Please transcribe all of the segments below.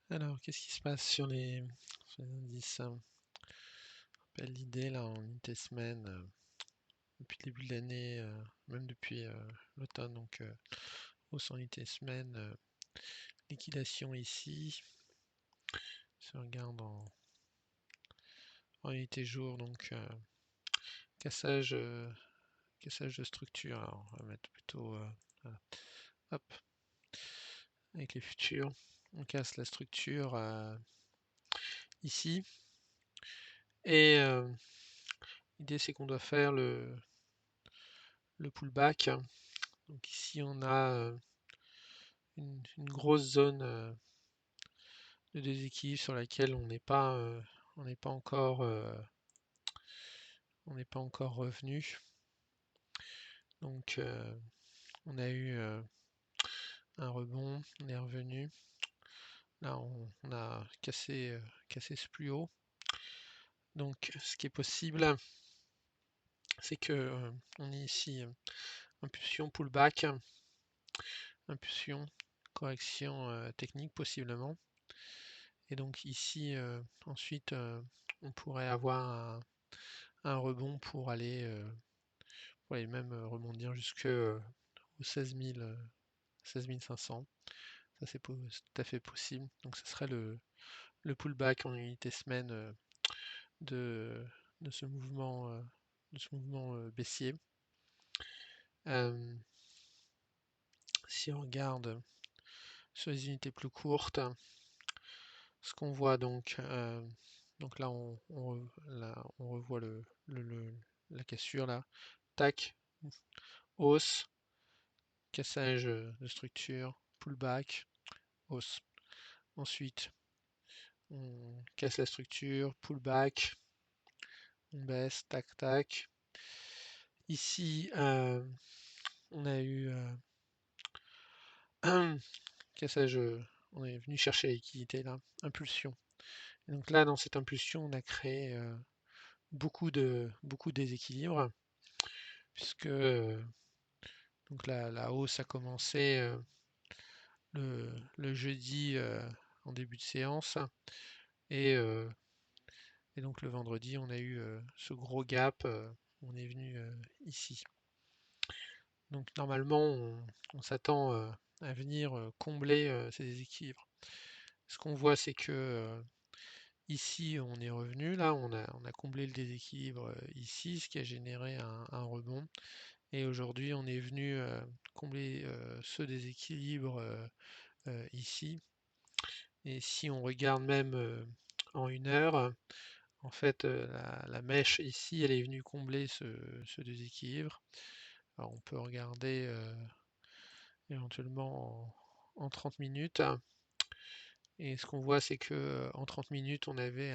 Alors, qu'est-ce qui se passe sur les indices? On rappelle l'idée là en unité semaine, depuis le début de l'année, même depuis l'automne, donc hausse en unité semaine, liquidation ici. Si on regarde en unité jour, donc cassage, cassage de structure. Alors, on va mettre plutôt voilà. Hop, avec les futurs, on casse la structure ici. Et l'idée c'est qu'on doit faire le pullback. Donc ici on a une grosse zone de déséquilibre sur laquelle on n'est pas encore revenu. Donc on a eu un rebond, on est revenu. Là on a cassé ce plus haut. Donc ce qui est possible, c'est que on est ici impulsion pullback, impulsion, correction technique possiblement. Et donc ici ensuite on pourrait avoir un rebond pour aller même rebondir jusque aux 16 500. Ça c'est tout à fait possible. Donc ce serait le pullback en unité semaine de, de ce mouvement baissier. Si on regarde sur les unités plus courtes, ce qu'on voit donc là on revoit la cassure là, tac, hausse, cassage de structure, pullback, hausse. Ensuite, on casse la structure, pullback, on baisse, tac, tac. Ici, on a eu cassage, on est venu chercher la liquidité là, impulsion. Et donc là, dans cette impulsion, on a créé beaucoup de déséquilibres, puisque donc la hausse a commencé le jeudi en début de séance, et, donc le vendredi, on a eu ce gros gap, on est venu ici. Donc normalement, on s'attend à venir combler ces déséquilibres. Ce qu'on voit, c'est que ici, on est revenu, là, on a comblé le déséquilibre ici, ce qui a généré un rebond. Et aujourd'hui, on est venu combler ce déséquilibre ici. Et si on regarde même en 1 heure, en fait, la mèche ici, elle est venue combler ce déséquilibre. Alors, on peut regarder éventuellement en 30 minutes. Et ce qu'on voit, c'est que en 30 minutes, on avait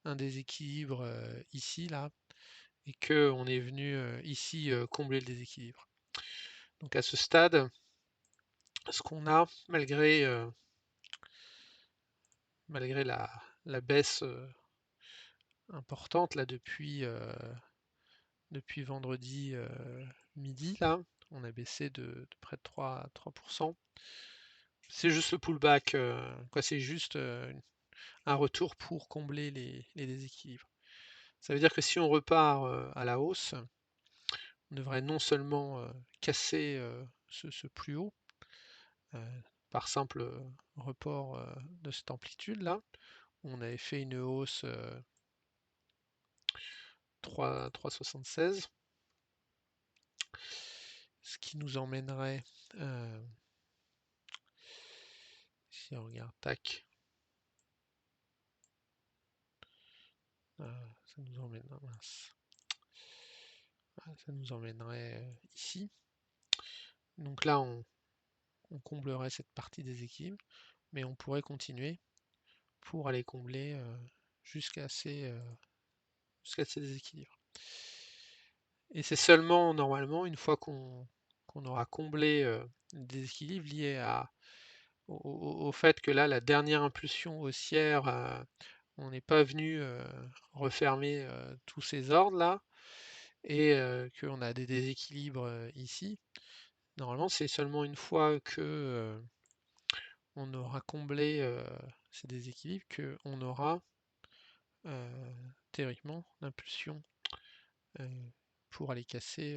un déséquilibre ici, là, et que on est venu ici combler le déséquilibre. Donc à ce stade, ce qu'on a, malgré la baisse importante là depuis vendredi midi, là, on a baissé de près de 3%. C'est juste le pullback, quoi, c'est juste un retour pour combler les déséquilibres. Ça veut dire que si on repart à la hausse, on devrait non seulement casser ce plus haut par simple report de cette amplitude là, on avait fait une hausse 3,76, ce qui nous emmènerait, si on regarde, tac, ça nous emmène, ça nous emmènerait ici. Donc là, on comblerait cette partie des équilibres, mais on pourrait continuer pour aller combler jusqu'à ces déséquilibres. Et c'est seulement normalement une fois qu'on aura comblé le déséquilibre lié au fait que là, la dernière impulsion haussière, on n'est pas venu refermer tous ces ordres là, et qu'on a des déséquilibres ici. Normalement, c'est seulement une fois que on aura comblé ces déséquilibres, qu'on aura théoriquement l'impulsion pour aller casser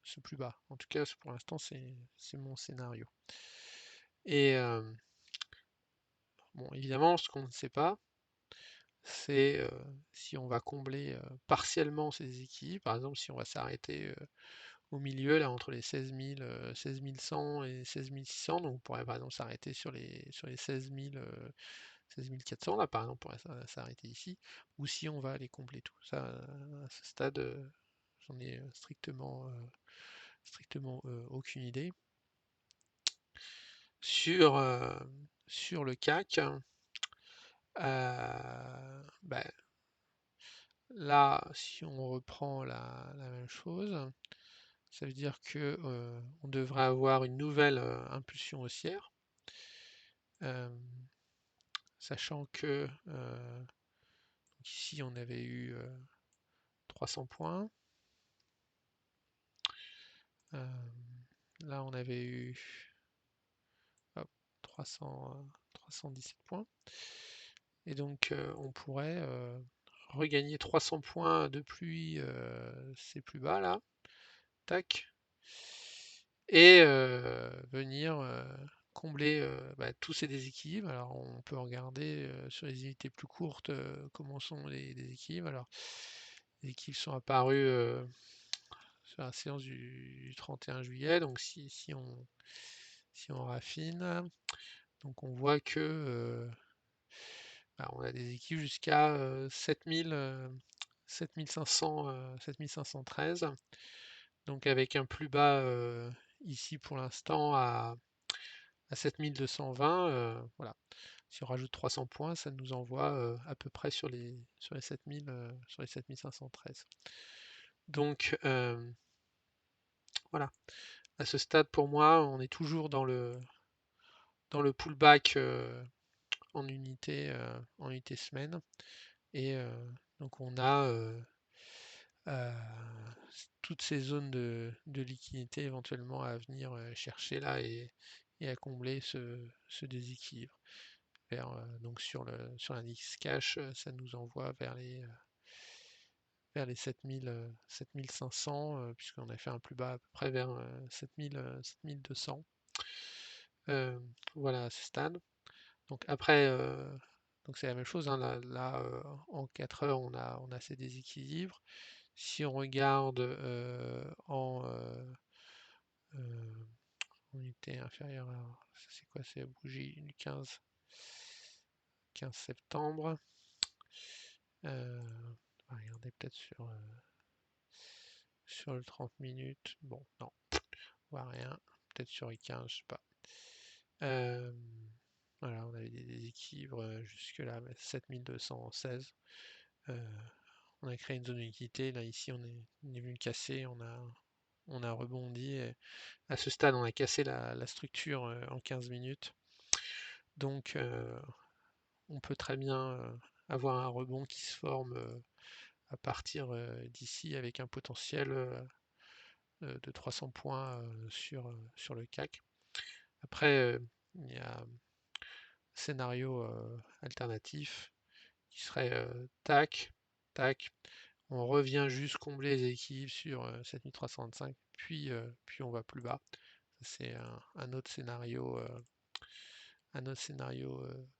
ce plus bas. En tout cas, pour l'instant, c'est mon scénario. Et bon, évidemment, ce qu'on ne sait pas, c'est si on va combler partiellement ces déséquilibres. Par exemple, si on va s'arrêter au milieu, là, entre les 16 100 et 16 600, donc on pourrait par exemple s'arrêter sur les 16 400, là, par exemple, on pourrait s'arrêter ici, ou si on va aller combler tout. Ça, à ce stade, j'en ai strictement aucune idée. Sur, sur le CAC, ben, là, si on reprend la même chose, ça veut dire que on devrait avoir une nouvelle impulsion haussière, sachant que ici on avait eu 300 points, là on avait eu hop, 317 points, et donc on pourrait regagner 300 points depuis ces plus bas là, tac, et venir combler tous ces déséquilibres. Alors on peut regarder sur les unités plus courtes comment sont les déséquilibres. Alors les équilibres sont apparus sur la séance du 31 juillet. Donc si on raffine, donc on voit que on a des équilibres jusqu'à 7513. Donc avec un plus bas ici pour l'instant à 7220, voilà. Si on rajoute 300 points, ça nous envoie à peu près sur les 7000, sur les 7513. Donc voilà. À ce stade, pour moi, on est toujours dans le pullback en unité semaine. Et donc on a euh, toutes ces zones de liquidité éventuellement à venir chercher là et à combler ce déséquilibre. Donc sur l'indice cash, ça nous envoie vers les 7500, puisqu'on a fait un plus bas à peu près vers 7200. Voilà à ce stade. Donc après, donc c'est la même chose, hein, là, en 4 heures, on a ces déséquilibres. Si on regarde euh, unité inférieure à, c'est quoi, c'est la bougie du 15 septembre. On va regarder peut-être sur le 30 minutes. Bon, non, on voit rien. Peut-être sur les 15, je sais pas. Voilà, on avait des déséquilibres jusque-là, 7216. On a créé une zone de liquidité. Là, ici, on est venu casser. On a rebondi. Et à ce stade, on a cassé la structure en 15 minutes. Donc, on peut très bien avoir un rebond qui se forme à partir d'ici avec un potentiel de 300 points sur le CAC. Après, il y a un scénario alternatif qui serait tac, tac, on revient juste combler les équilibres sur 7325, puis on va plus bas. C'est un autre scénario,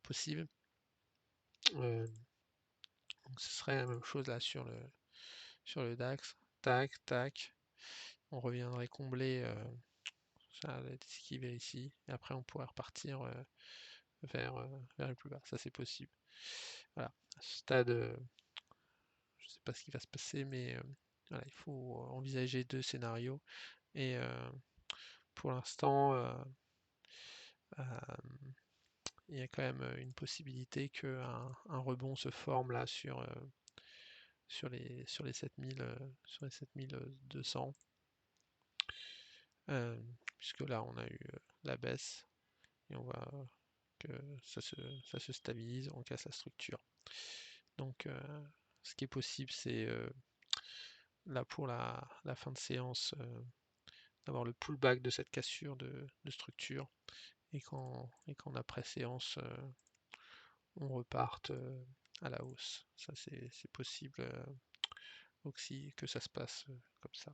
possible. Donc ce serait la même chose là sur le DAX. Tac, tac. On reviendrait combler ça, les esquiver ici. Et après, on pourrait repartir vers le plus bas. Ça, c'est possible. Voilà. À ce stade, je ne sais pas ce qui va se passer, mais voilà, il faut envisager deux scénarios. Et pour l'instant, il y a quand même une possibilité qu'un rebond se forme là sur les 7200. Puisque là on a eu la baisse et on voit que ça se stabilise, on casse la structure. Donc ce qui est possible, c'est là pour la fin de séance d'avoir le pullback de cette cassure de structure et qu'en après-séance, on reparte à la hausse. Ça, c'est possible aussi que ça se passe comme ça.